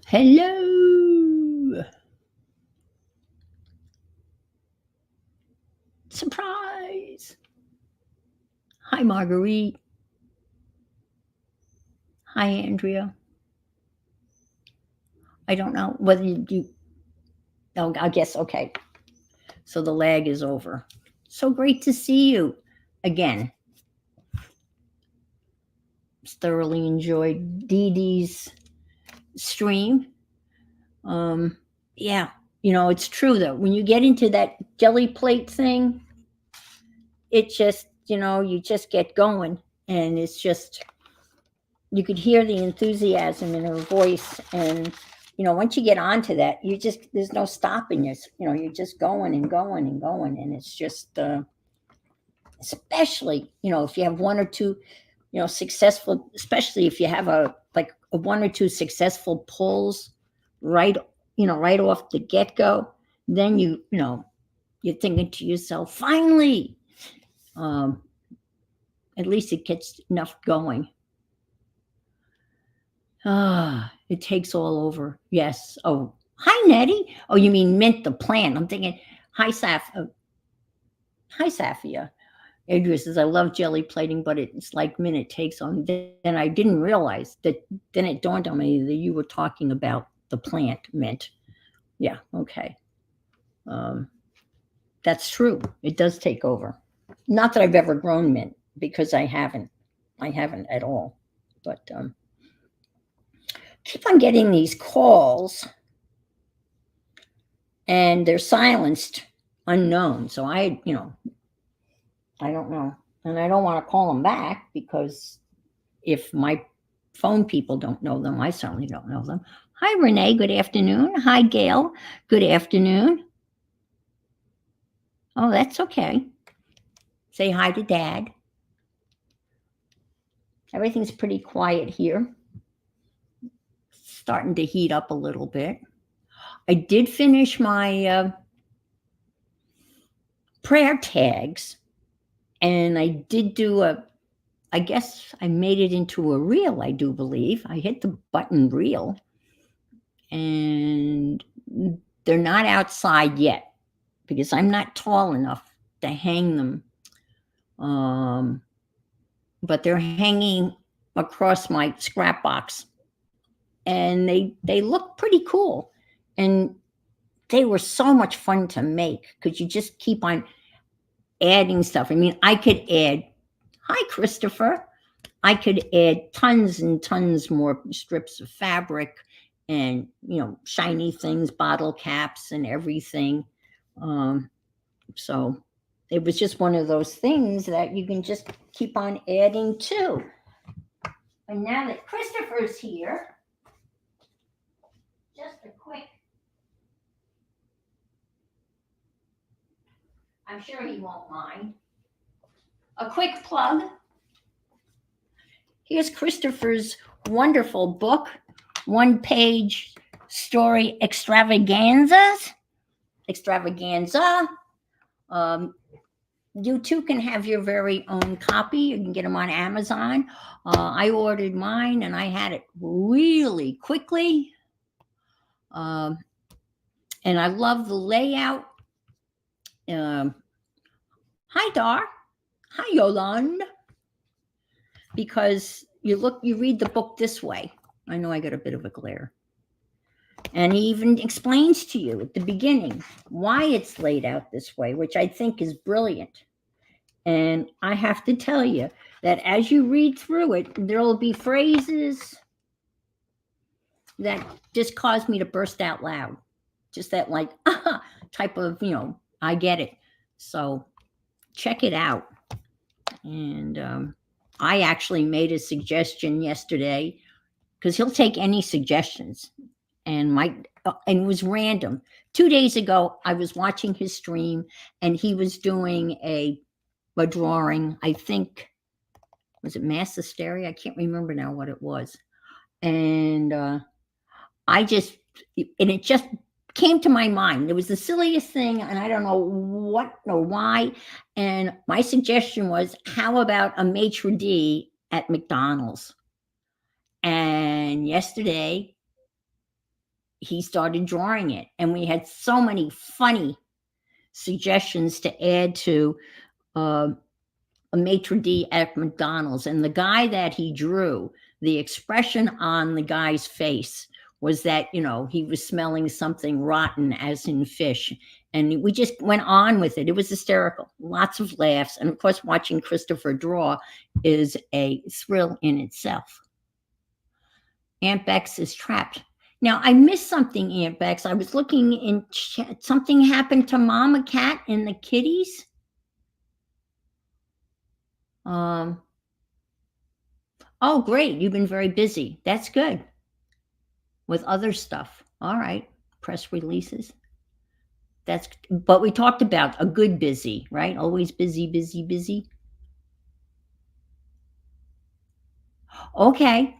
Hello. Surprise. Hi, Marguerite. Hi, Andrea. I don't know whether you oh, I guess, okay. So the lag is over. So great to see you again. Thoroughly enjoyed Dee Dee's stream. Um, yeah, it's true though. When you get into that jelly plate thing, it just, you just get going. And it's just, you could hear the enthusiasm in her voice. And once you get onto that, there's no stopping you. You're just going and going and going. And it's just especially if you have one or two successful, especially if you have a one or two successful pulls right right off the get-go, then you're thinking to yourself, finally. um at least it gets enough going. It takes all over. Yes. Oh, hi, Nettie. Oh, you mean Mint the plant. I'm thinking, hi, hi, Safia. Adria says, I love jelly plating, but it's like Mint it takes on. Then I didn't realize that. Then it dawned on me that you were talking about the plant Mint. Yeah. Okay. Um, that's true. It does take over. Not that I've ever grown Mint because I haven't. I haven't at all. But keep on getting these calls and they're silenced unknown. So I don't know. And I don't want to call them back because if my phone people don't know them, I certainly don't know them. Hi, Renee. Good afternoon. Hi, Gail. Good afternoon. Oh, that's okay. Say hi to Dad. Everything's pretty quiet here. Starting to heat up a little bit. I did finish my prayer tags, and I did do I guess I made it into a reel, I do believe. I hit the button reel, and they're not outside yet because I'm not tall enough to hang them. Um, but they're hanging across my scrap box, and they look pretty cool. And they were so much fun to make because you just keep on adding stuff. I mean, I could add, hi, Christopher. I could add tons and tons more strips of fabric and, shiny things, bottle caps and everything. Um, so it was just one of those things that you can just keep on adding to. And now that Christopher's here, just a quick, I'm sure he won't mind, a quick plug. Here's Christopher's wonderful book, one page story extravaganza. You too can have your very own copy. You can get them on Amazon. I ordered mine and I had it really quickly. Um, and I love the layout. Um, Hi, Dar. Hi, Yolande. Because you read the book this way. I know I got a bit of a glare. And he even explains to you at the beginning why it's laid out this way, which I think is brilliant. And I have to tell you that as you read through it, there will be phrases that just cause me to burst out loud. Just that, like, type of, I get it. So check it out. And I actually made a suggestion yesterday because he'll take any suggestions. And and it was random. 2 days ago, I was watching his stream, and he was doing a drawing. I think, was it mass hysteria? I can't remember now what it was. And it just came to my mind. It was the silliest thing, and I don't know what or why. And my suggestion was, how about a maitre d' at McDonald's? And yesterday, he started drawing it. And we had so many funny suggestions to add to a maitre d' at McDonald's. And the guy that he drew, the expression on the guy's face was that, he was smelling something rotten, as in fish. And we just went on with it. It was hysterical. Lots of laughs. And of course, watching Christopher draw is a thrill in itself. Aunt Bex is trapped. Now, I missed something, Aunt Bex. I was looking in chat. Something happened to Mama Cat and the kitties. Oh, great. You've been very busy. That's good. With other stuff. All right. Press releases. But we talked about a good busy, right? Always busy, busy, busy. Okay.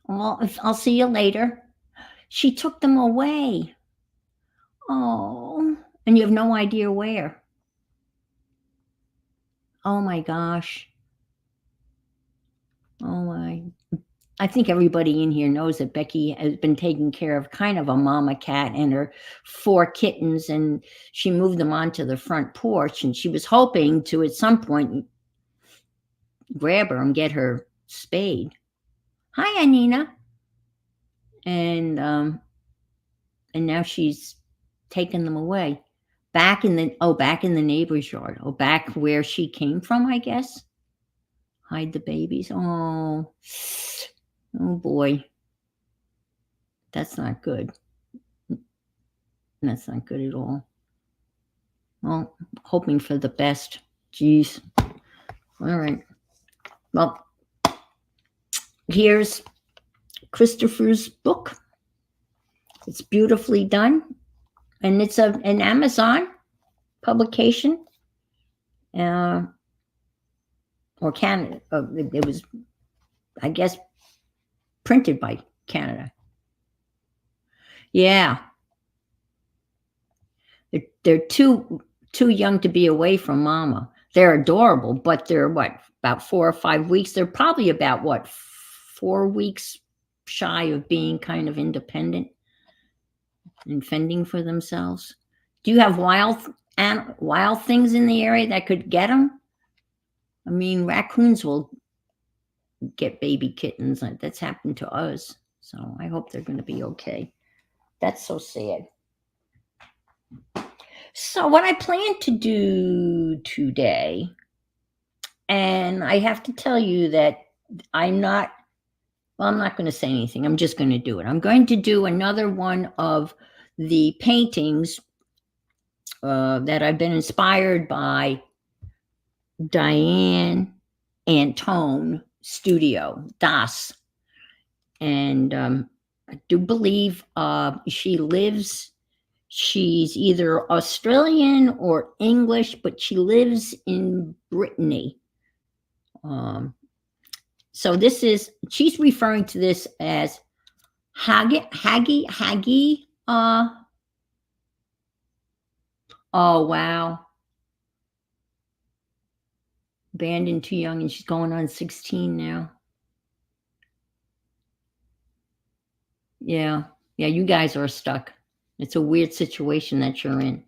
Well, I'll see you later. She took them away. Oh, and you have no idea where. Oh my gosh. Oh my. I think everybody in here knows that Becky has been taking care of kind of a mama cat and her 4 kittens, and she moved them onto the front porch, and she was hoping to at some point grab her and get her spayed. Hi, Anina. And now she's taken them away. Back in the neighbor's yard. Back where she came from, I guess. Hide the babies. Oh boy. That's not good. That's not good at all. Well, hoping for the best. Jeez. All right. Well, here's Christopher's book. It's beautifully done. And it's an Amazon publication. Or Canada. It was, I guess, printed by Canada. Yeah. They're too young to be away from mama. They're adorable, but they're about 4 or 5 weeks. They're probably about 4 weeks shy of being kind of independent and fending for themselves. Do you have wild things in the area that could get them? I mean, raccoons will get baby kittens. That's happened to us. So I hope they're going to be okay. That's so sad. So what I plan to do today, and I have to tell you that I'm not going to say anything. I'm just going to do it. I'm going to do another one of the paintings that I've been inspired by Diane Antone Studio, Das. And I do believe she's either Australian or English, but she lives in Brittany. So she's referring to this as Haggy. Oh, wow. Abandoned too young, and she's going on 16 now. Yeah, you guys are stuck. It's a weird situation that you're in.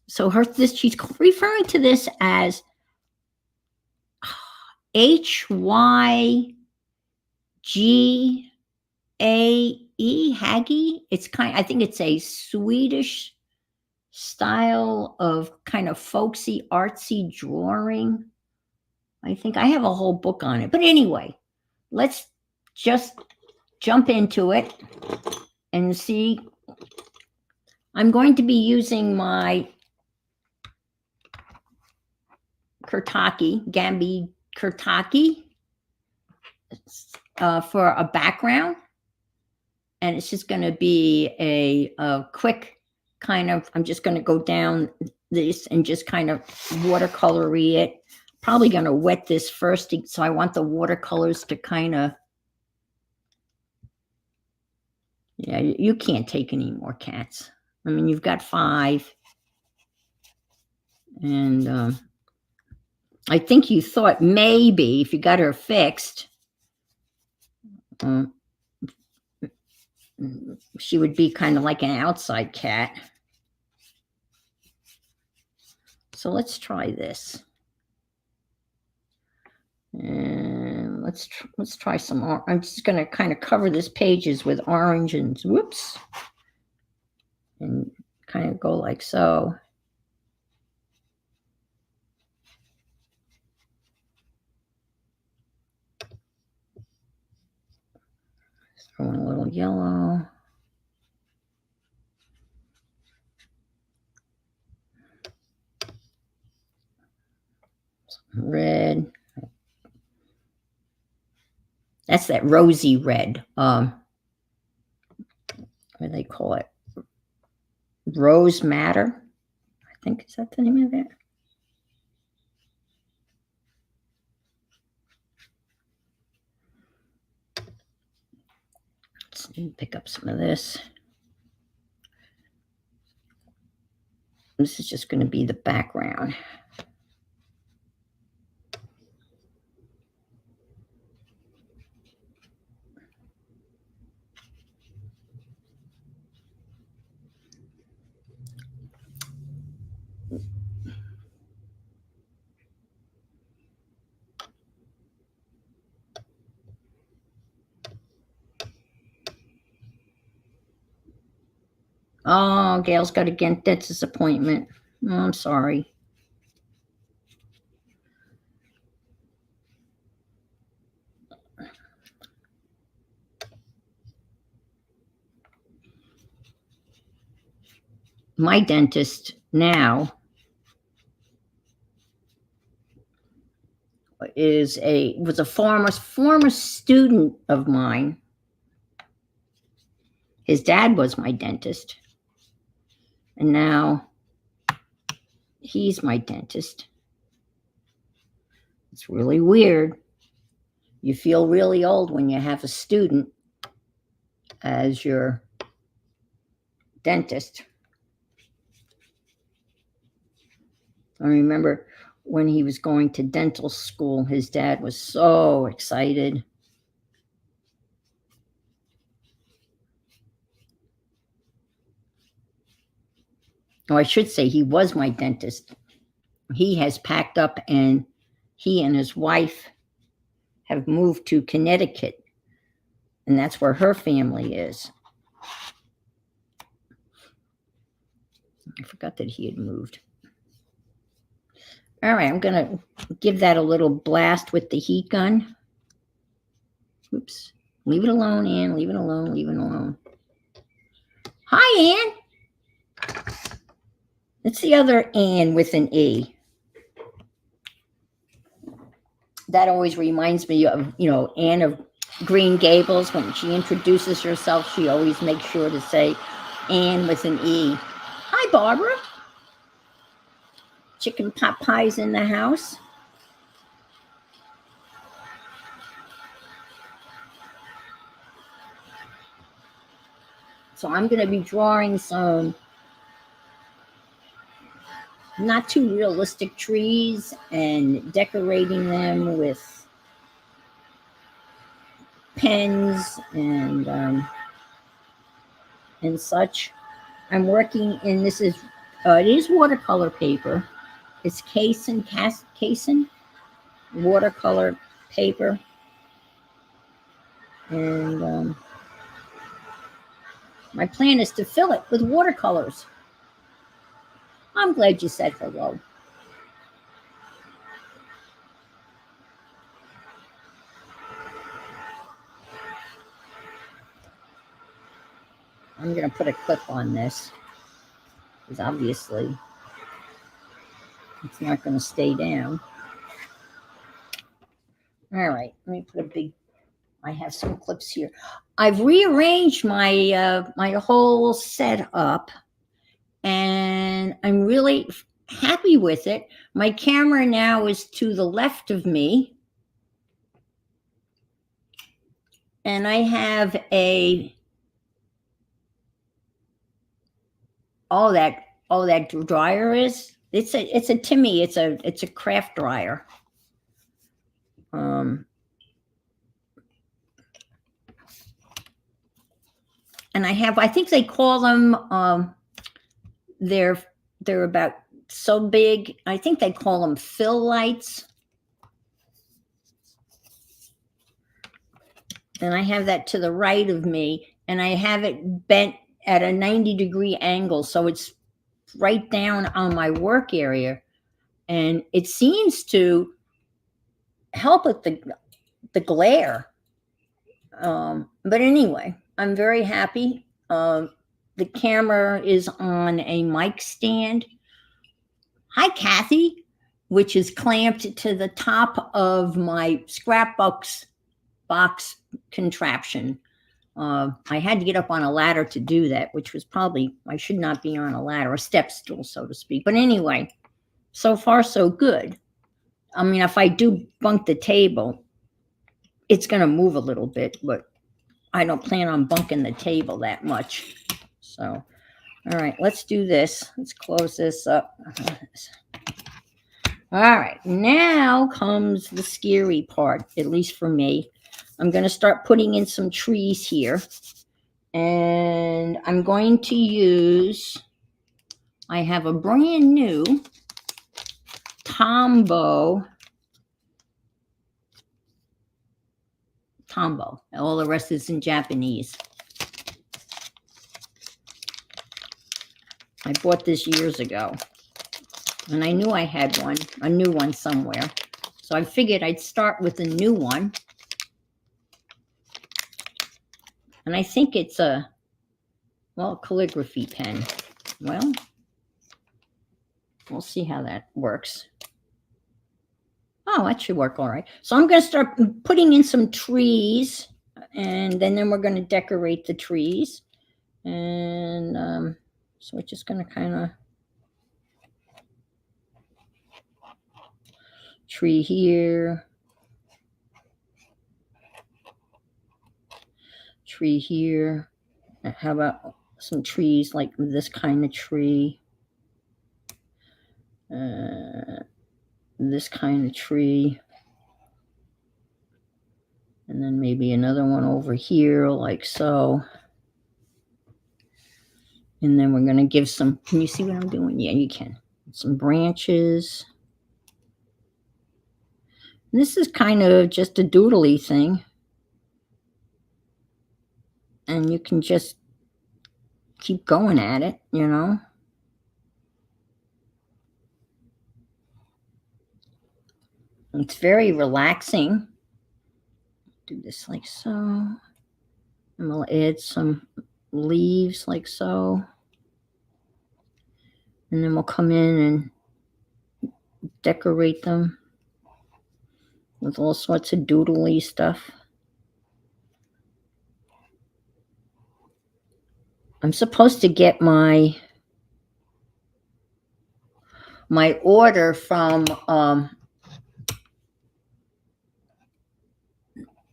So she's referring to this as HYGAE, Haggy. I think it's a Swedish style of kind of folksy, artsy drawing. I think I have a whole book on it. But anyway, let's just jump into it and see. I'm going to be using my Gambi Kurtaki for a background. And it's just going to be a quick kind of, I'm just going to go down this and just kind of watercolory it. Probably going to wet this first, so I want the watercolors to kind of, you can't take any more cats. I mean, you've got 5. And I think you thought maybe if you got her fixed, she would be kind of like an outside cat. So let's try this. And let's try some. I'm just going to kind of cover this pages with orange and whoops, and kind of go like so. Throw in a little yellow. Some red. That's that rosy red. What do they call it? Rose Madder, I think. Is that the name of it? Let's pick up some of this. This is just going to be the background. Oh, Gail's got a dentist appointment. Oh, I'm sorry. My dentist now was a former student of mine. His dad was my dentist, and now he's my dentist. It's really weird. You feel really old when you have a student as your dentist. I remember when he was going to dental school, his dad was so excited. Oh, I should say he was my dentist. He has packed up, and he and his wife have moved to Connecticut, and that's where her family is. I forgot that he had moved. All right, I'm going to give that a little blast with the heat gun. Oops. Leave it alone, Ann. Leave it alone. Leave it alone. Hi, Ann. It's the other Ann with an E. That always reminds me of, Anne of Green Gables. When she introduces herself, she always makes sure to say Ann with an E. Hi, Barbara. Chicken pot pie's in the house. So I'm going to be drawing some not too realistic trees and decorating them with pens and such. I'm working in, this is, it is watercolor paper. It's Cason watercolor paper. And my plan is to fill it with watercolors. I'm glad you said hello. I'm going to put a clip on this because obviously it's not going to stay down. All right, let me put I have some clips here. I've rearranged my my whole setup, and I'm really happy with it. My camera now is to the left of me, and I have all that dryer is. It's a Timmy. It's a craft dryer. And I think they call them, they're about so big. I think they call them fill lights. And I have that to the right of me, and I have it bent at a 90-degree angle, so it's right down on my work area, and it seems to help with the glare. But anyway, I'm very happy. The camera is on a mic stand. Hi, Kathy, which is clamped to the top of my scrapbooks box contraption. I had to get up on a ladder to do that, which was probably, I should not be on a ladder, a step stool, so to speak. But anyway, so far so good. I mean, if I do bunk the table, it's going to move a little bit, but I don't plan on bunking the table that much. So, all right, let's do this. Let's close this up. All right, now comes the scary part, at least for me. I'm going to start putting in some trees here. And I'm going to use, I have a brand new Tombow. All the rest is in Japanese. I bought this years ago, and I knew I had one, a new one somewhere. So I figured I'd start with a new one. And I think it's a, well, calligraphy pen. Well, we'll see how that works. Oh, that should work all right. So I'm going to start putting in some trees, and then we're going to decorate the trees. And so we're just going to kind of tree here, tree here. How about some trees like this kind of tree? This kind of tree. And then maybe another one over here like so. And then we're going to give some, can you see what I'm doing? Yeah, you can. Some branches. And this is kind of just a doodly thing. And you can just keep going at it, you know. It's very relaxing. Do this like so. And we'll add some leaves like so. And then we'll come in and decorate them with all sorts of doodly stuff. I'm supposed to get my order from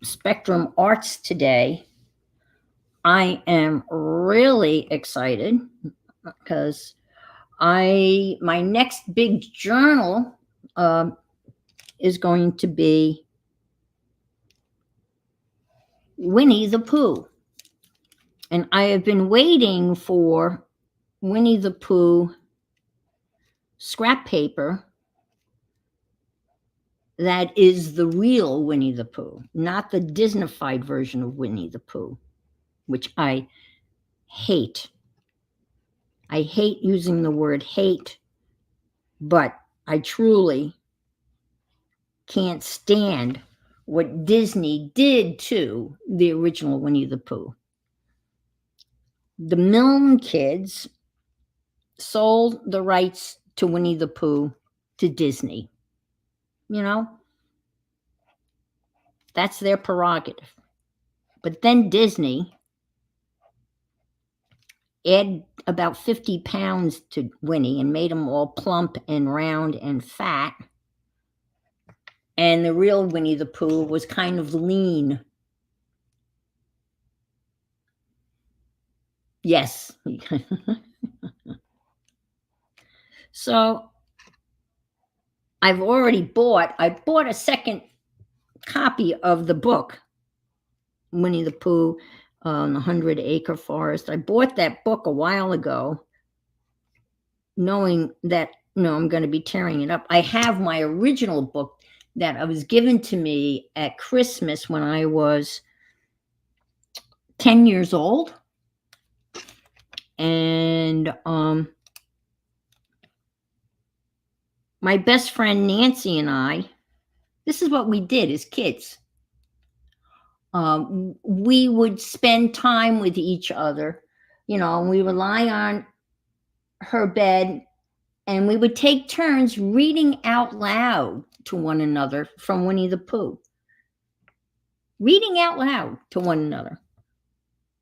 Spectrum Arts today. I am really excited because my next big journal is going to be Winnie the Pooh. And I have been waiting for Winnie the Pooh scrap paper that is the real Winnie the Pooh, not the Disneyfied version of Winnie the Pooh, which I hate. I hate using the word hate, but I truly can't stand what Disney did to the original Winnie the Pooh. The Milne kids sold the rights to Winnie the Pooh to Disney. You know, that's their prerogative. But then Disney added about 50 pounds to Winnie and made him all plump and round and fat. And the real Winnie the Pooh was kind of lean. Yes. So I bought a second copy of the book, Winnie the Pooh, The 100-Acre Forest. I bought that book a while ago, knowing that, I'm going to be tearing it up. I have my original book that was given to me at Christmas when I was 10 years old. And my best friend Nancy and I, this is what we did as kids. We would spend time with each other, and we would lie on her bed and we would take turns reading out loud to one another from Winnie the Pooh. Reading out loud to one another,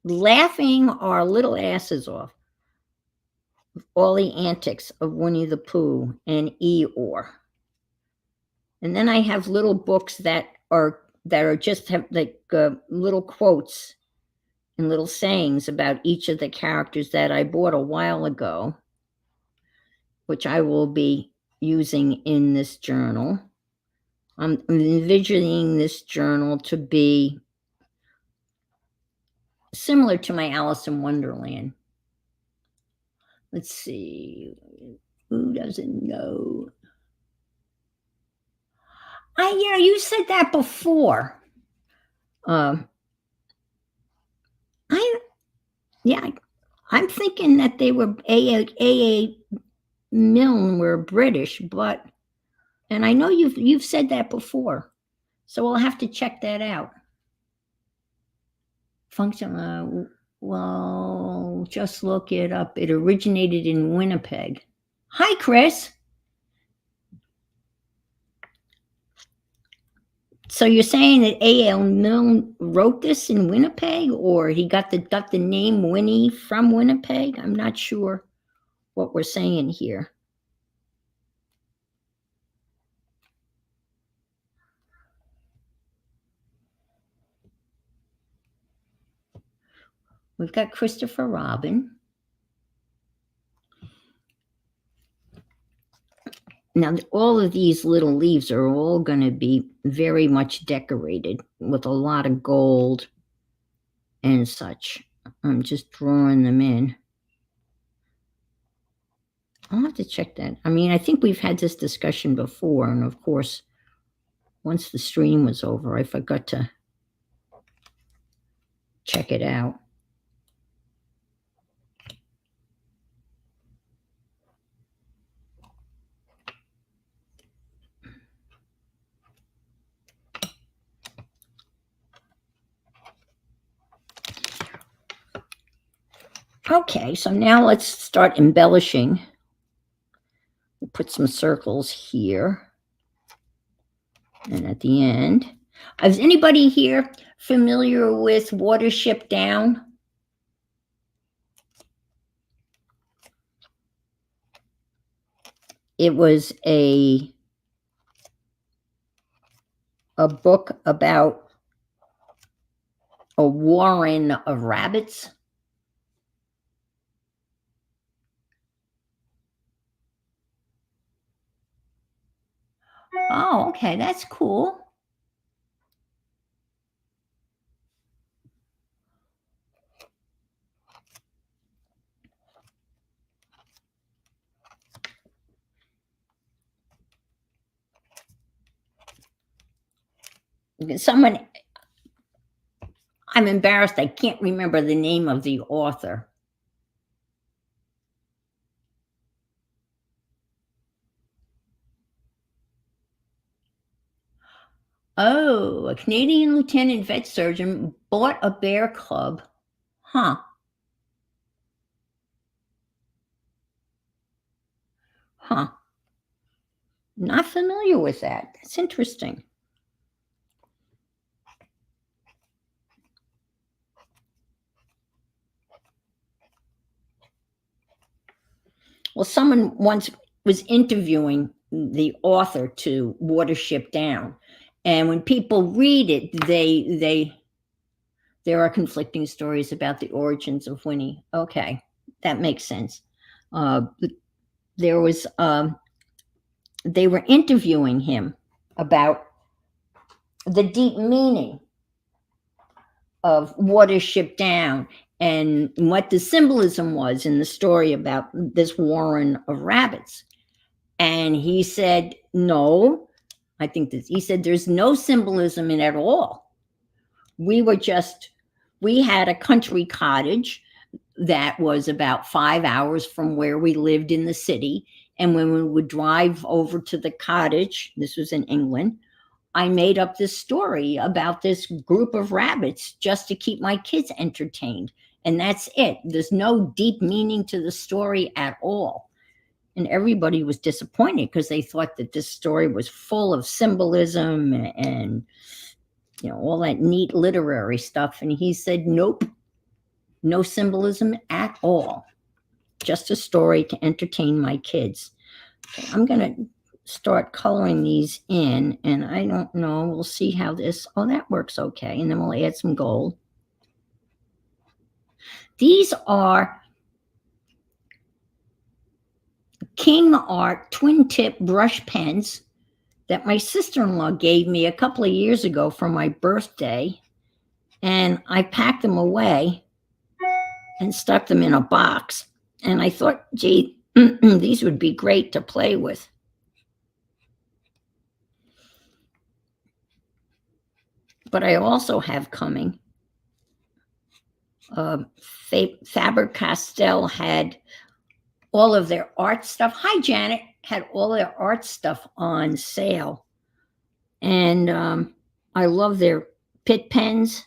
laughing our little asses off. All the antics of Winnie the Pooh and Eeyore. And then I have little books that are just have like little quotes and little sayings about each of the characters that I bought a while ago, which I will be using in this journal. I'm envisioning this journal to be similar to my Alice in Wonderland. Let's see. Who doesn't know? Yeah, you said that before. I'm thinking that they were A.A. Milne were British, and I know you've said that before, so we'll have to check that out. Function. Well, just look it up. It originated in Winnipeg. Hi, Chris. So you're saying that A.L. Milne wrote this in Winnipeg, or he got the name Winnie from Winnipeg? I'm not sure what we're saying here. We've got Christopher Robin. Now, all of these little leaves are all going to be very much decorated with a lot of gold and such. I'm just drawing them in. I'll have to check that. I mean, I think we've had this discussion before, and of course, once the stream was over, I forgot to check it out. Okay, so now let's start embellishing. We'll put some circles here. And at the end, is anybody here familiar with Watership Down? It was a book about a warren of rabbits. Oh, okay, that's cool. Someone, I'm embarrassed, I can't remember the name of the author. Oh, a Canadian lieutenant vet surgeon bought a bear cub. Huh. Huh. Not familiar with that. That's interesting. Well, someone once was interviewing the author to Watership Down, and when people read it, there are conflicting stories about the origins of Winnie. Okay, that makes sense. There was they were interviewing him about the deep meaning of Watership Down and what the symbolism was in the story about this warren of rabbits. And he said, no, I think that he said there's no symbolism in it at all. We had a country cottage that was about 5 hours from where we lived in the city. And when we would drive over to the cottage, this was in England, I made up this story about this group of rabbits just to keep my kids entertained. And that's it. There's no deep meaning to the story at all. And everybody was disappointed because they thought that this story was full of symbolism and all that neat literary stuff. And he said, nope, no symbolism at all. Just a story to entertain my kids. Okay, I'm going to start coloring these in, and I don't know, we'll see how this, that works okay. And then we'll add some gold. These are King Art twin tip brush pens that my sister-in-law gave me a couple of years ago for my birthday. And I packed them away and stuck them in a box. And I thought, gee, these would be great to play with. But I also have coming, Faber-Castell had all of their art stuff. Hi, Janet. Had all their art stuff on sale. And I love their Pitt pens,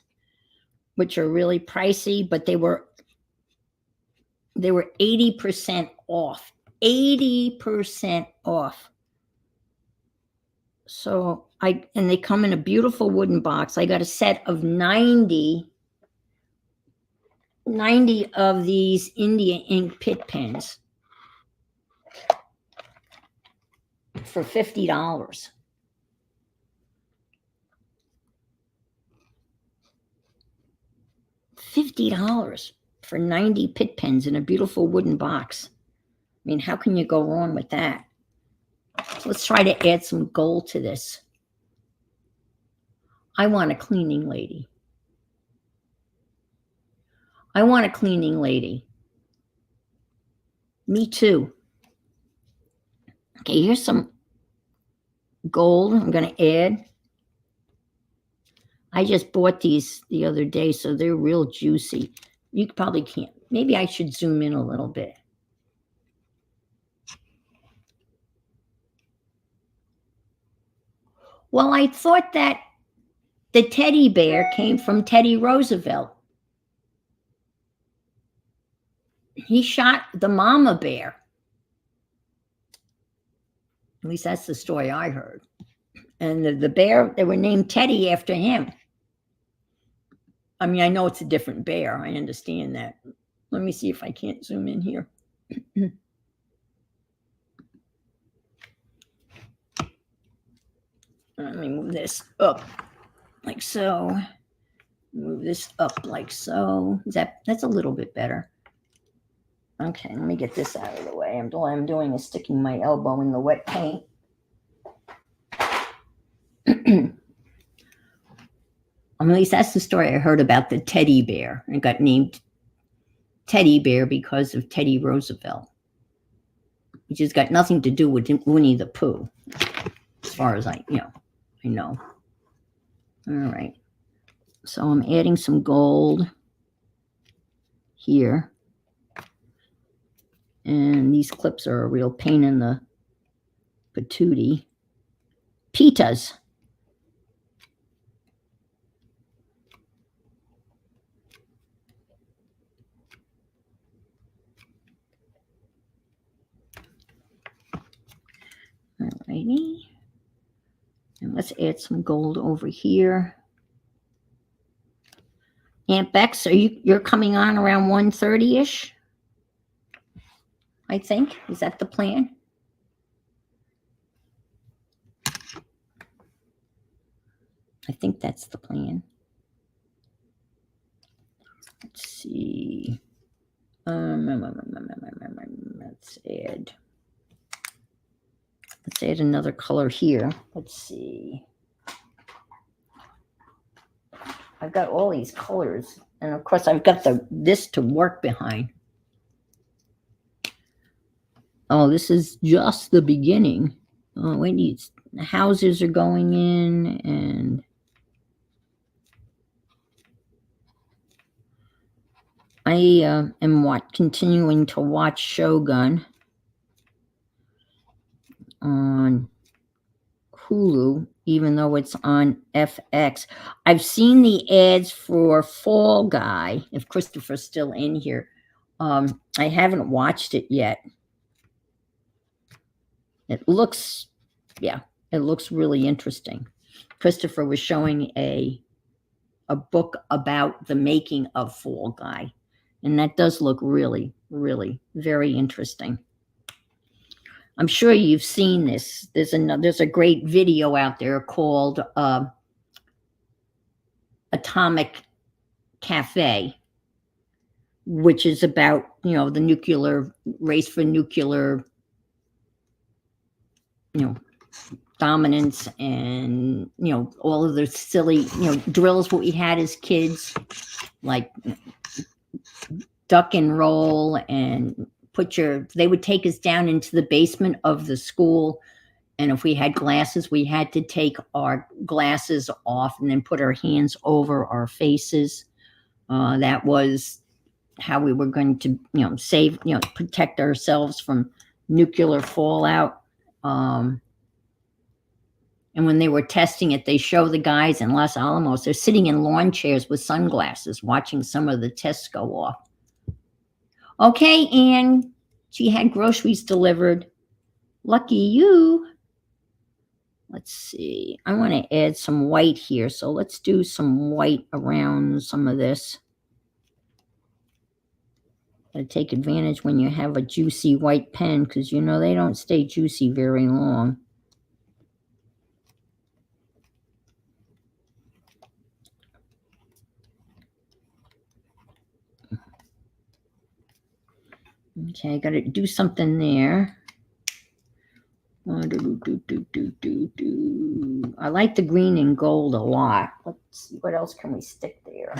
which are really pricey, but they were 80% off. 80% off. So and they come in a beautiful wooden box. I got a set of 90 of these India ink Pitt pens for $50. $50 for 90 Pitt pens in a beautiful wooden box. I mean, how can you go wrong with that? Let's try to add some gold to this. I want a cleaning lady. I want a cleaning lady. Me too. Okay, here's some gold I'm going to add. I just bought these the other day, so they're real juicy. You probably can't. Maybe I should zoom in a little bit. Well, I thought that the teddy bear came from Teddy Roosevelt. He shot the mama bear. At least that's the story I heard. And the bear, they were named Teddy after him. I mean, I know it's a different bear. I understand that. Let me see if I can't zoom in here. Let me move this up like so. Move this up like so. That's a little bit better. Okay, let me get this out of the way. All I'm doing is sticking my elbow in the wet paint. At least that's the story I heard about the teddy bear. It got named Teddy Bear because of Teddy Roosevelt, which has got nothing to do with Winnie the Pooh, as far as I know. All right. So I'm adding some gold here. And these clips are a real pain in the patootie. Pitas. Alrighty. And let's add some gold over here. Aunt Bex, you're coming on around 1:30-ish? I think. Is that the plan? I think that's the plan. Let's see. Let's add another color here. Let's see. I've got all these colors, and of course I've got this to work behind. Oh, this is just the beginning. Oh, wait, the houses are going in, and I am continuing to watch Shogun on Hulu, even though it's on FX. I've seen the ads for Fall Guy, if Christopher's still in here. I haven't watched it yet. It looks really interesting. Christopher was showing a book about the making of Fall Guy, and that does look really, really very interesting. I'm sure you've seen this. There's a great video out there called Atomic Cafe, which is about, the nuclear race for nuclear, dominance, and all of the silly drills what we had as kids, like duck and roll, and they would take us down into the basement of the school, and if we had glasses, we had to take our glasses off and then put our hands over our faces. That was how we were going to save, protect ourselves from nuclear fallout. And when they were testing it, they show the guys in Los Alamos, they're sitting in lawn chairs with sunglasses watching some of the tests go off. Okay, Anne, she had groceries delivered. Lucky you. Let's see. I want to add some white here, so let's do some white around some of this. Got to take advantage when you have a juicy white pen, because they don't stay juicy very long. Okay, I got to do something there. I like the green and gold a lot. Let's see, what else can we stick there?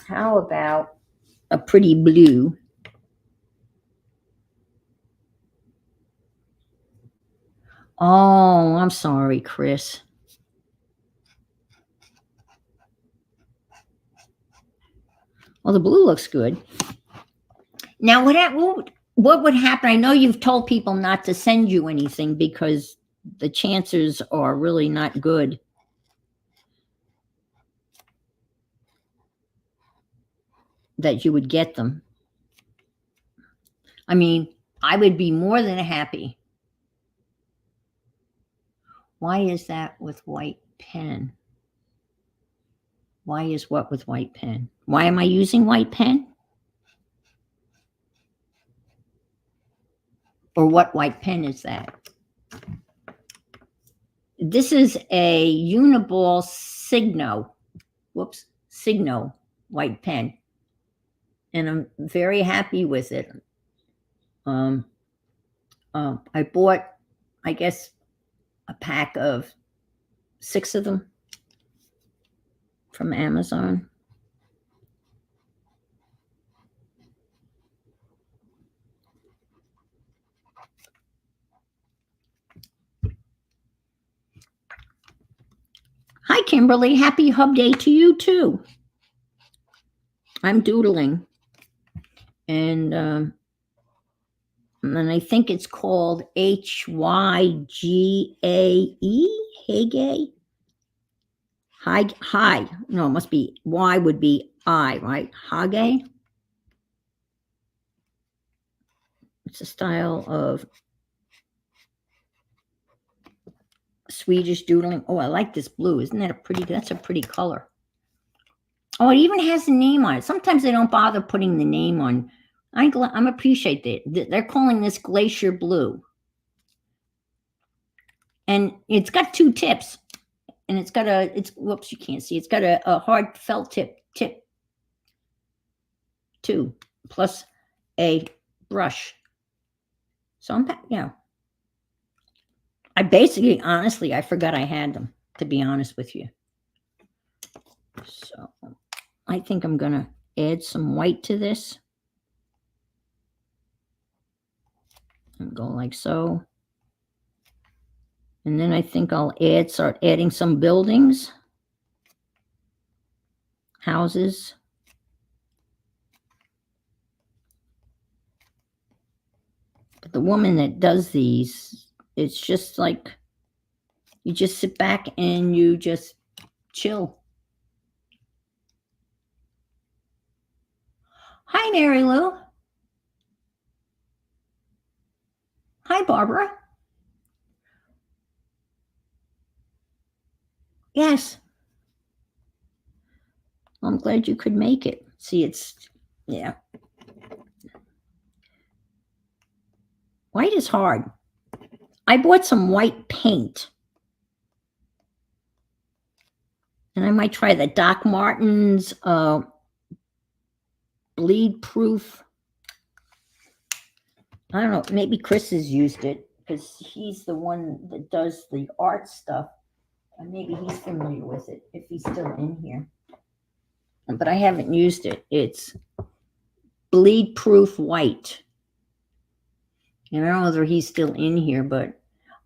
How about a pretty blue? Oh, I'm sorry, Chris. Well, the blue looks good. Now, what would happen? I know you've told people not to send you anything because the chances are really not good. That you would get them. I mean, I would be more than happy. Why is that with white pen? Why is what with white pen? Why am I using white pen? Or what white pen is that? This is a Uniball Signo. Signo white pen. And I'm very happy with it. I bought, I guess, a pack of 6 of them from Amazon. Hi, Kimberly. Happy Hub Day to you, too. I'm doodling. And I think it's called Hygae. Hygae? Hi. No, it must be Y would be I, right? Hygae. It's a style of Swedish doodling. Oh, I like this blue. Isn't that that's a pretty color. Oh, it even has a name on it. Sometimes they don't bother putting the name on. I appreciate that. They're calling this Glacier Blue. And it's got 2 tips. And it's got whoops, you can't see. It's got a hard felt tip too, plus a brush. So I basically, honestly, I forgot I had them. to be honest with you. So I think I'm going to add some white to this. And go like so. And then I think I'll start adding some buildings, houses. But the woman that does these, it's just like you just sit back and you just chill. Hi, Mary Lou. Hi, Barbara. Yes. I'm glad you could make it. See, yeah. White is hard. I bought some white paint. And I might try the Doc Martens bleed proof. I don't know, maybe Chris has used it because he's the one that does the art stuff. And maybe he's familiar with it if he's still in here. But I haven't used it. It's bleed proof white. And I don't know whether he's still in here, but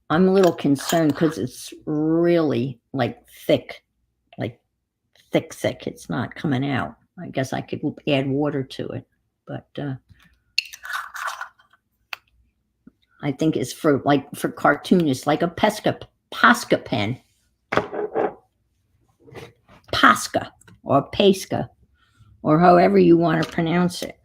I'm a little concerned because it's really like thick. Thick. It's not coming out. I guess I could add water to it. But I think it's for cartoonists, like a Posca pen. Posca or Pesca or however you want to pronounce it.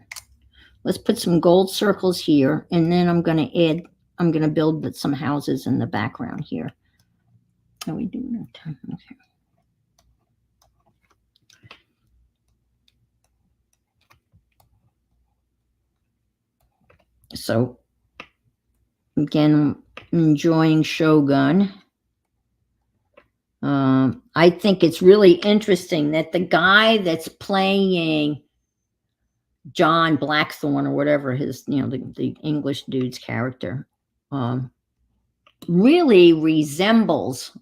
Let's put some gold circles here, and then I'm going to build some houses in the background here. How are we doing that? Okay. So again, I'm enjoying Shogun. I think it's really interesting that the guy that's playing John Blackthorne or whatever his, the English dude's character, really resembles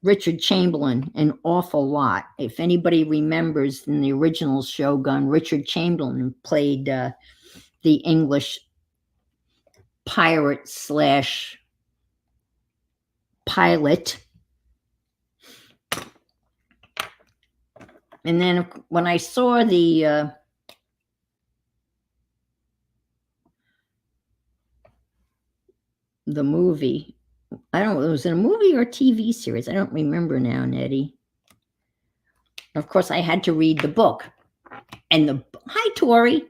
Richard Chamberlain an awful lot. If anybody remembers in the original Shogun, Richard Chamberlain played the English pirate / pilot. And then when I saw the movie, I don't know, was it a movie or a TV series? I don't remember now, Nettie. Of course, I had to read the book. And hi, Tori.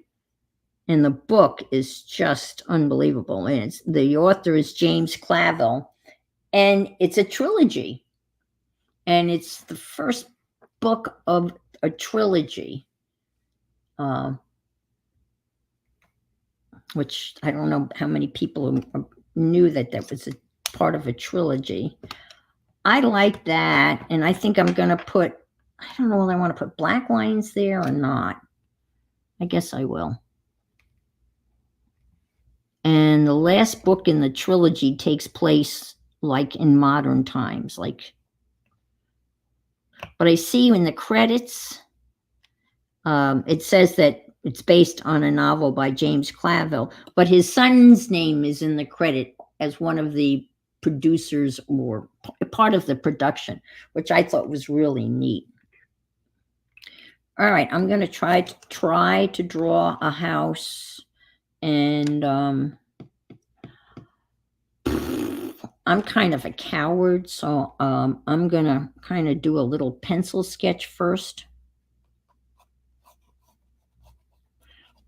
And the book is just unbelievable. And the author is James Clavell. And it's a trilogy. And it's the first book of a trilogy. Which I don't know how many people knew that was a part of a trilogy. I like that. And I think I'm going to put, I don't know whether I want to put black lines there or not. I guess I will. And the last book in the trilogy takes place like in modern times, but I see in the credits, it says that it's based on a novel by James Clavell, but his son's name is in the credit as one of the producers or part of the production, which I thought was really neat. All right, I'm going to try to draw a house, and I'm kind of a coward, so I'm going to kind of do a little pencil sketch first.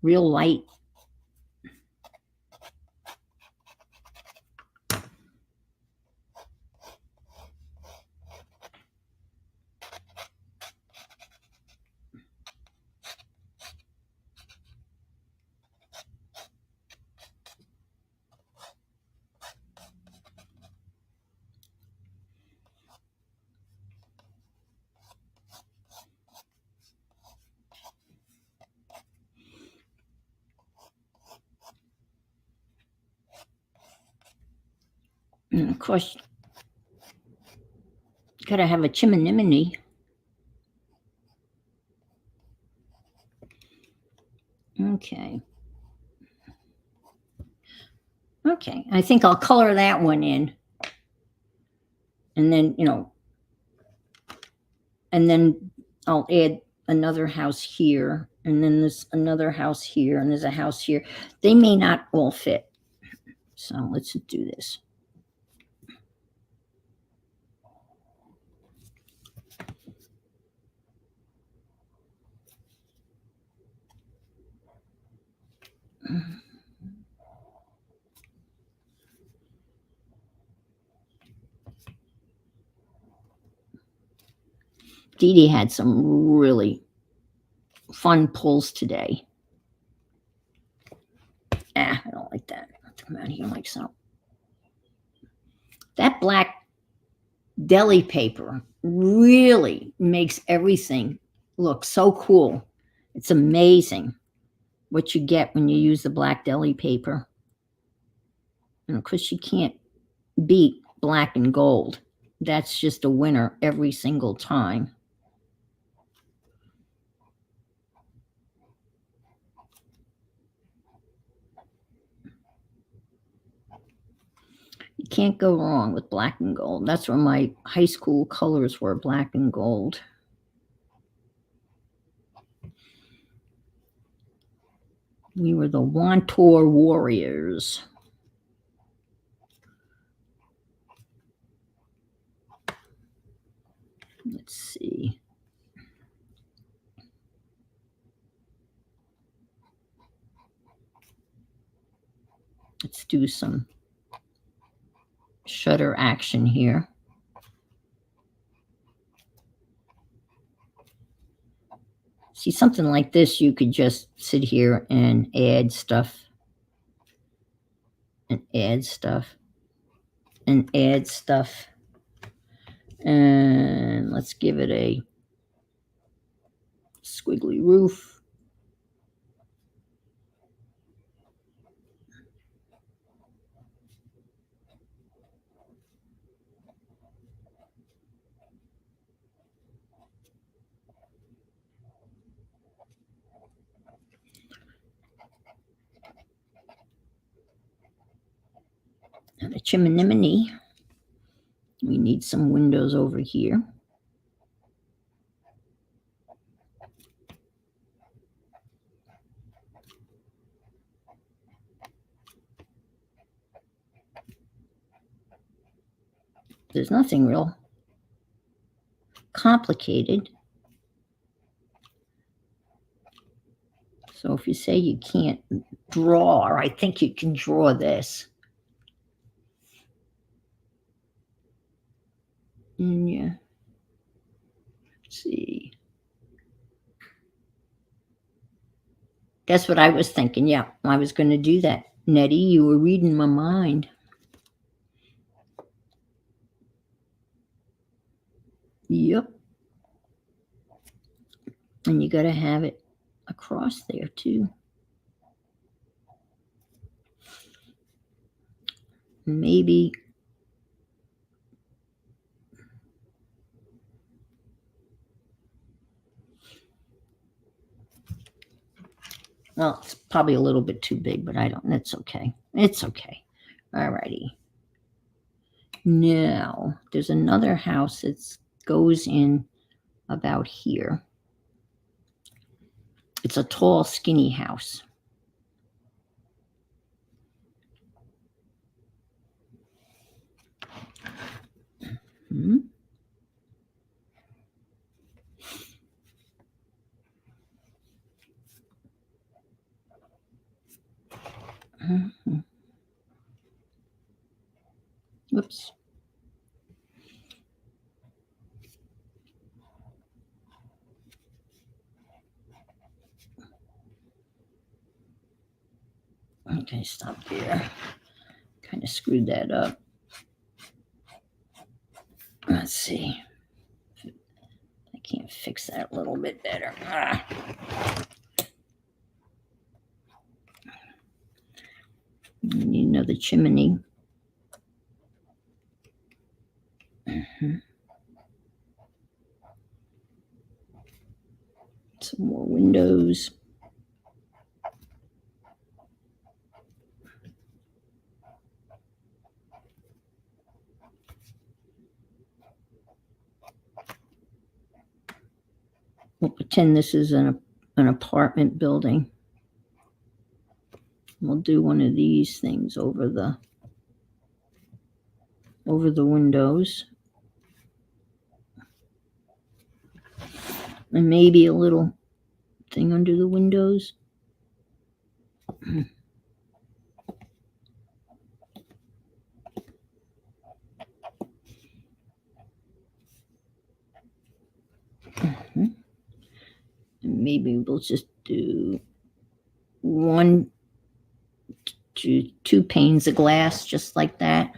Real light. And of course, Gotta have a chimney. Okay. Okay, I think I'll color that one in. And then, and then I'll add another house here, and then there's another house here, and there's a house here. They may not all fit. So let's do this. Dee Dee had some really fun pulls today. I don't like that. Come out here like so. That black deli paper really makes everything look so cool. It's amazing what you get when you use the black deli paper. Because you can't beat black and gold. That's just a winner every single time. You can't go wrong with black and gold. That's where my high school colors were, black and gold. We were the Wantor Warriors. Let's see. Let's do some shutter action here. See, something like this, you could just sit here and add stuff and add stuff and add stuff. And let's give it a squiggly roof. And a chimney. We need some windows over here. There's nothing real complicated. So if you say you can't draw, I think you can draw this. Yeah. Let's see. That's what I was thinking. Yeah, I was going to do that. Nettie, you were reading my mind. Yep. And you got to have it across there too. Maybe well, it's probably a little bit too big, but that's okay. It's okay. All righty. Now, there's another house that goes in about here. It's a tall, skinny house. Hmm. Mm-hmm. Whoops. Okay, stop there. Kind of screwed that up. Let's see. I can't fix that a little bit better. Need another chimney. Mm-hmm. Some more windows. We'll pretend this is an apartment building. We'll do one of these things over the windows. And maybe a little thing under the windows. And maybe we'll just do two panes of glass, just like that.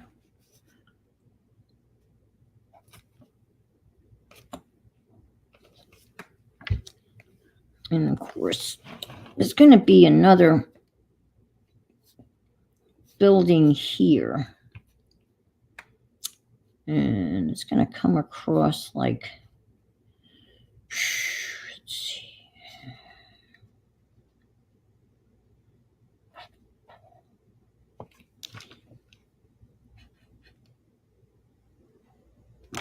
And of course, there's going to be another building here. And it's going to come across like, let's see.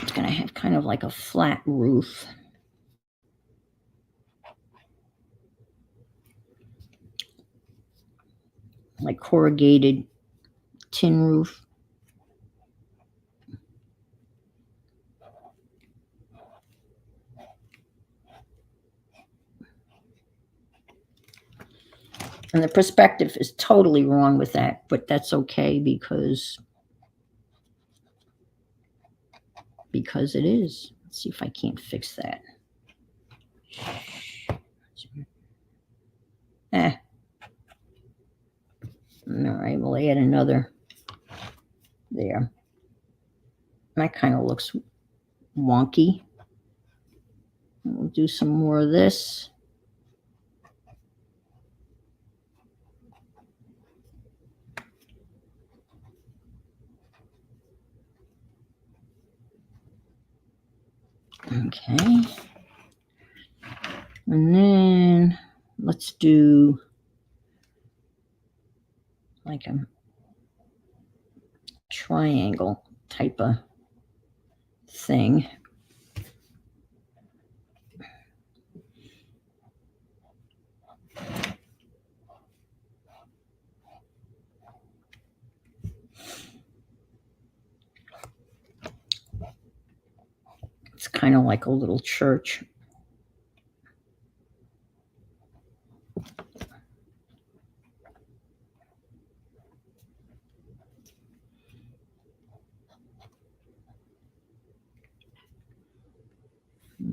It's going to have kind of like a flat roof. Like corrugated tin roof. And the perspective is totally wrong with that, but that's okay because it is. Let's see if I can't fix that. All right, we'll add another there. That kind of looks wonky. We'll do some more of this. Okay. And then let's do like a triangle type of thing. It's kind of like a little church.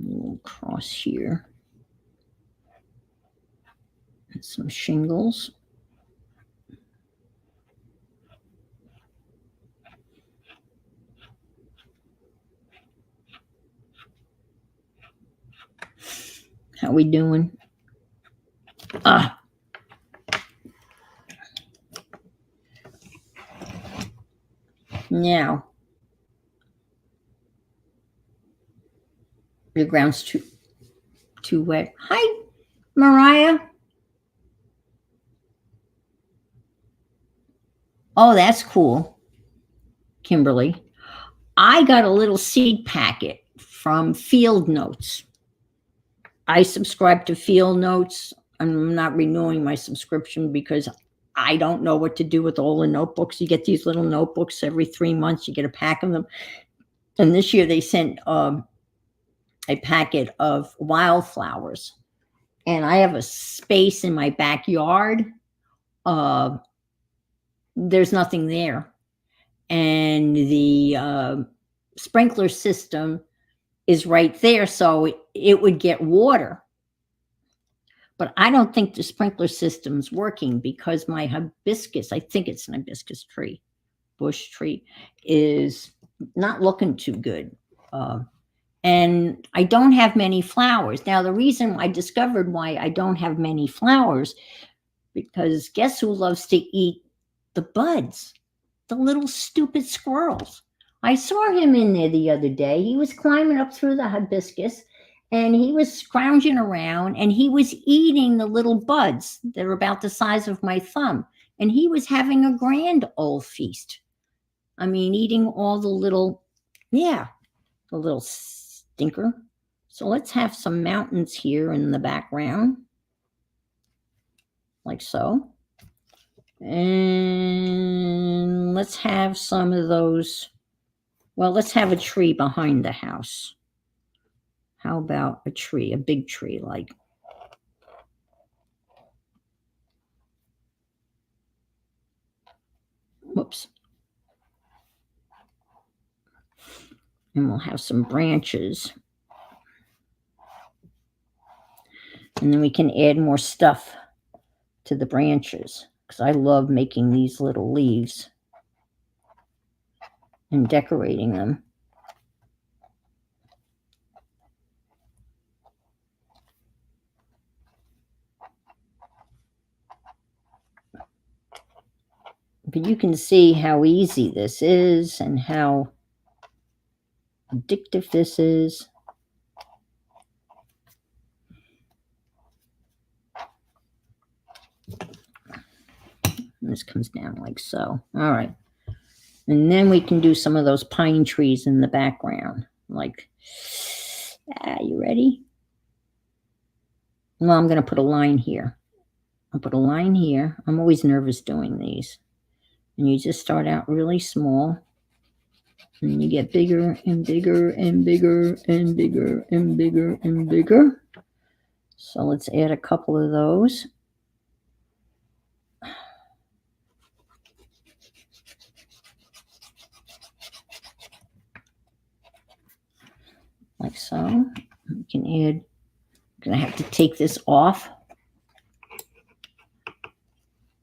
Little cross here. And some shingles. How we doing? Now, the ground's too wet. Hi, Mariah. Oh, that's cool, Kimberly. I got a little seed packet from Field Notes. I subscribe to Field Notes. I'm not renewing my subscription because I don't know what to do with all the notebooks. You get these little notebooks every 3 months. You get a pack of them. And this year they sent a packet of wildflowers. And I have a space in my backyard. There's nothing there. And the sprinkler system is right there, so it would get water. But I don't think the sprinkler system's working because my hibiscus, I think it's an hibiscus tree, bush tree, is not looking too good. And I don't have many flowers. Now, the reason I discovered why I don't have many flowers, because guess who loves to eat the buds? The little stupid squirrels. I saw him in there the other day. He was climbing up through the hibiscus And he was scrounging around and he was eating the little buds that are about the size of my thumb. And he was having a grand old feast. I mean, eating all the little, yeah, the little stinker. So let's have some mountains here in the background, like so. And let's have some of those. Well, let's have a tree behind the house. How about a tree, a big tree like? Whoops. And we'll have some branches. And then we can add more stuff to the branches because I love making these little leaves and decorating them. But you can see how easy this is and how addictive this is. And this comes down like so. All right. And then we can do some of those pine trees in the background. Like, you ready? Well, I'm going to put a line here. I'll put a line here. I'm always nervous doing these. And you just start out really small. And you get bigger and bigger and bigger and bigger and bigger and bigger. So let's add a couple of those. Like so. We can add, I'm going to have to take this off.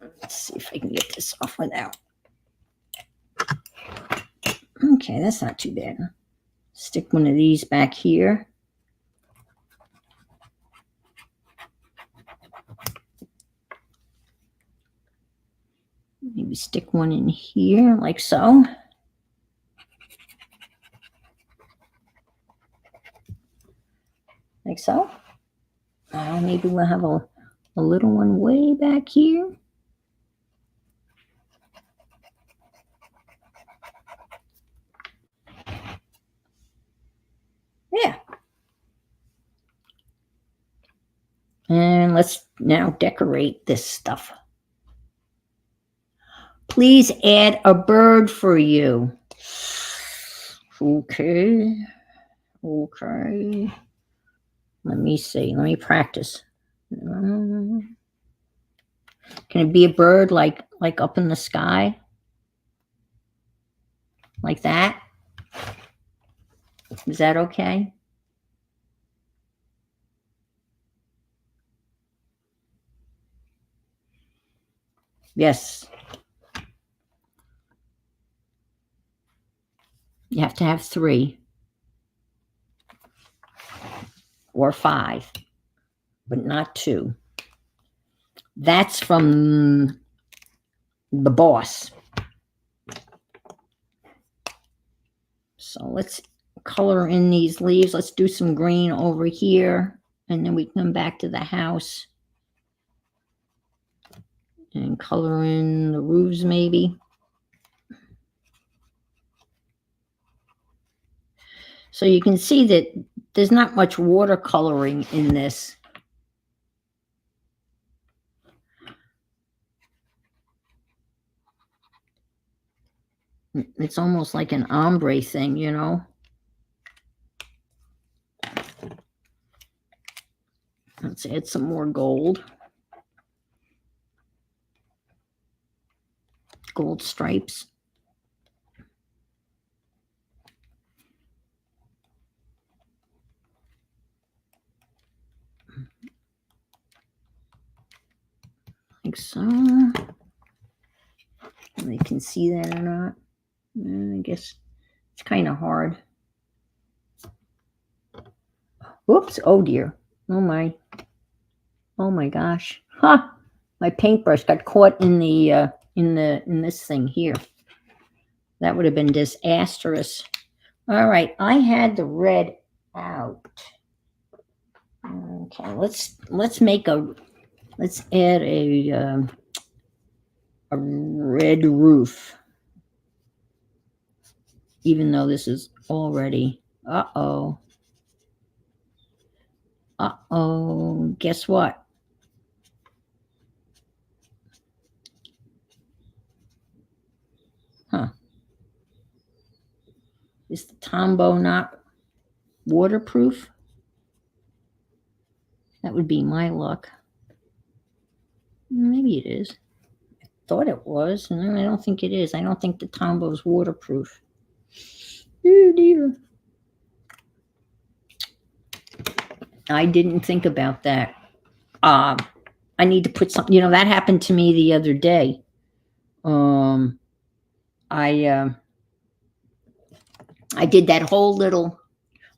Let's see if I can get this off without. Okay, that's not too bad. Stick one of these back here. Maybe stick one in here like so. Like so. Maybe we'll have a little one way back here. Yeah. And let's now decorate this stuff. Please add a bird for you. Okay. Okay. Let me see. Let me practice. Can it be a bird like up in the sky? Like that? Is that okay? Yes. You have to have 3 or 5, but not 2. That's from the boss. So let's color in these leaves. Let's do some green over here, and then we come back to the house and color in the roofs maybe. So you can see that there's not much watercoloring in this. It's almost like an ombre thing, you know? Let's add some more gold. Gold stripes. Like so. They can see that or not. I guess it's kind of hard. Whoops. Oh dear. Oh my. Oh my gosh. Ha! My paintbrush got caught in the in this thing here. That would have been disastrous. All right. I had the red out. Okay, let's add a red roof, even though this is already. Uh-oh. Uh-oh. Guess what? Huh. Is the Tombow not waterproof? That would be my luck. Maybe it is. I thought it was, and I don't think it is. I don't think the Tombow's waterproof. Oh dear. I didn't think about that. I need to put something. That happened to me the other day. I did that whole little.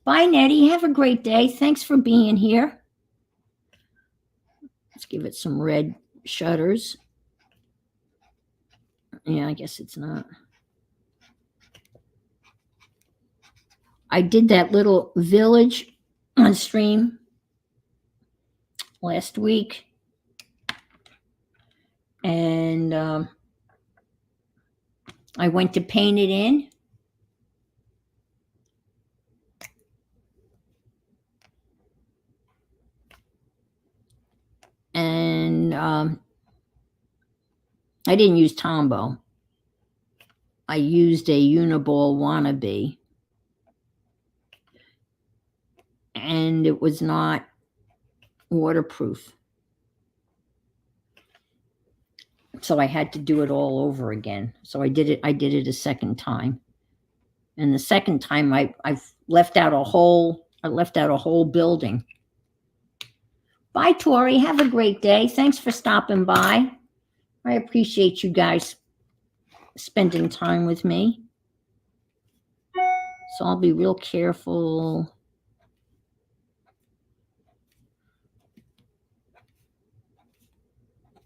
Bye, Nettie. Have a great day. Thanks for being here. Let's give it some red shutters. Yeah, I guess it's not. I did that little village on stream last week, and I went to paint it in. And I didn't use Tombow. I used a Uniball wannabe. And it was not waterproof. So I had to do it all over again. So I did it a second time. And the second time I left out a whole building. Bye, Tori. Have a great day. Thanks for stopping by. I appreciate you guys spending time with me. So I'll be real careful.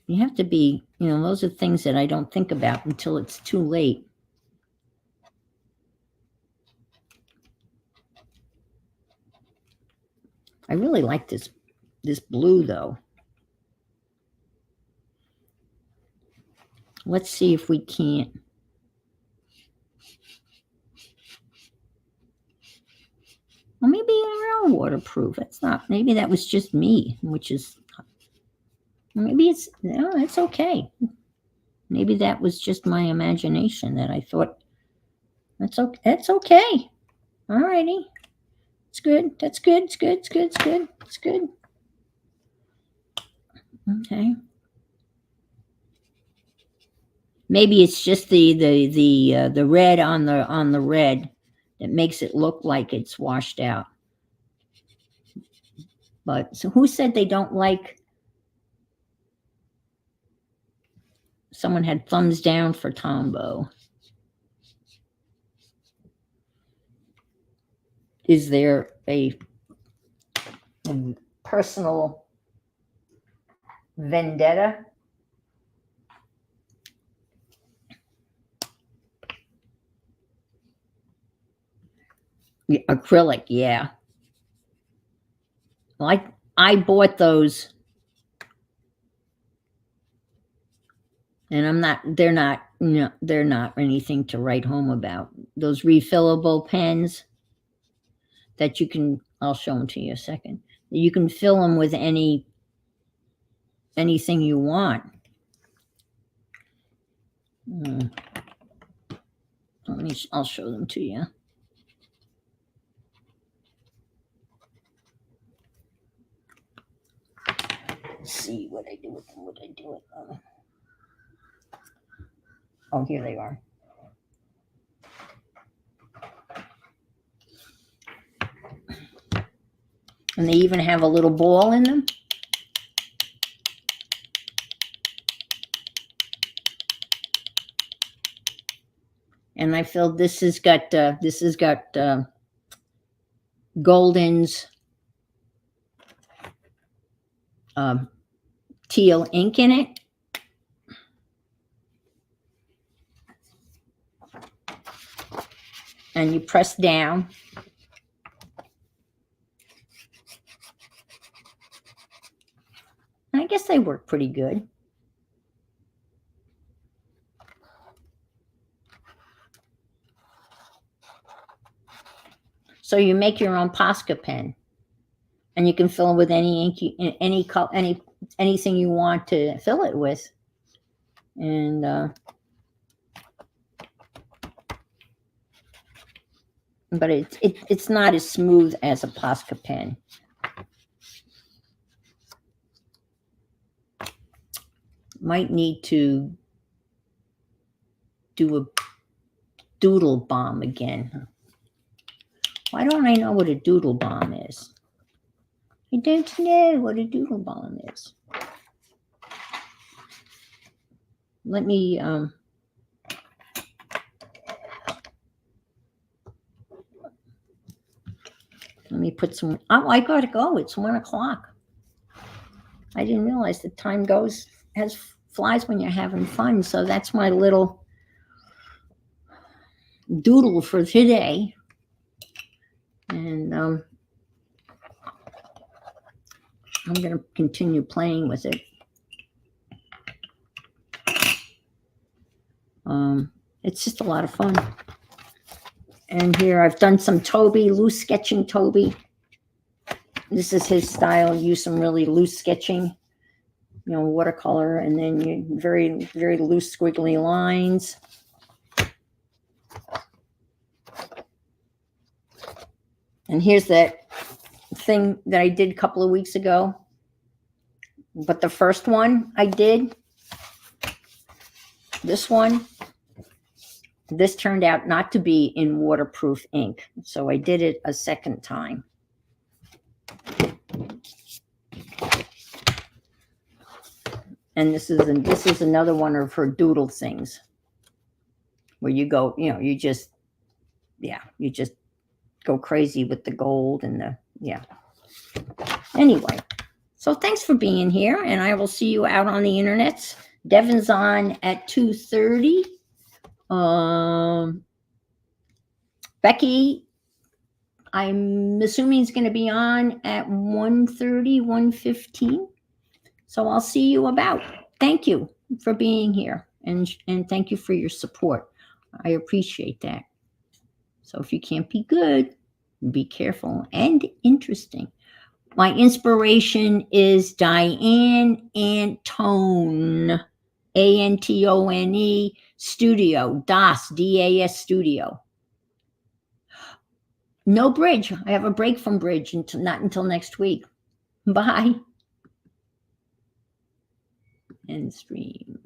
You have to be, those are things that I don't think about until it's too late. I really like this blue, though. Let's see if we can't. Well, maybe they're all waterproof. Maybe that was just me, maybe it's okay. Maybe that was just my imagination that I thought, that's okay. That's okay. All righty. It's good. That's good. It's good. It's good. It's good. It's good. Okay. Maybe it's just the red on the red that makes it look like it's washed out. But so who said they don't like? Someone had thumbs down for Tombow. Is there a personal vendetta? Yeah, acrylic, yeah. Well, I bought those, and they're not anything to write home about. Those refillable pens that you can, I'll show them to you a second. You can fill them with anything you want. I'll show them to you. Let's see what I do with them. Oh, here they are. And they even have a little ball in them. And I feel this has got Golden's teal ink in it. And you press down. guess they work pretty good. So you make your own Posca pen, and you can fill it with any ink, anything you want to fill it with, and but it's not as smooth as a Posca pen. Might need to do a doodle bomb again. Why don't I know what a doodle bomb is? I don't know what a doodle bomb is. Let me put some. Oh, I gotta go. It's 1 o'clock. I didn't realize the time flies when you're having fun. So that's my little doodle for today. And I'm going to continue playing with it. It's just a lot of fun. And here I've done some Toby, loose sketching Toby. This is his style. Use some really loose sketching, watercolor, and then you very, very loose squiggly lines. And here's that thing that I did a couple of weeks ago. But the first one I did, this turned out not to be in waterproof ink. So I did it a second time. And this is another one of her doodle things where you go, you just go crazy with the gold and Anyway, so thanks for being here, and I will see you out on the internets. Devin's on at 2:30. Becky, I'm assuming is going to be on at 1:30, 1:15. So I'll see you about. Thank you for being here, and thank you for your support. I appreciate that. So if you can't be good, be careful and interesting. My inspiration is Diane Antone, Antone Studio, DAS, DAS Studio. No bridge. I have a break from bridge not until next week. Bye. End stream.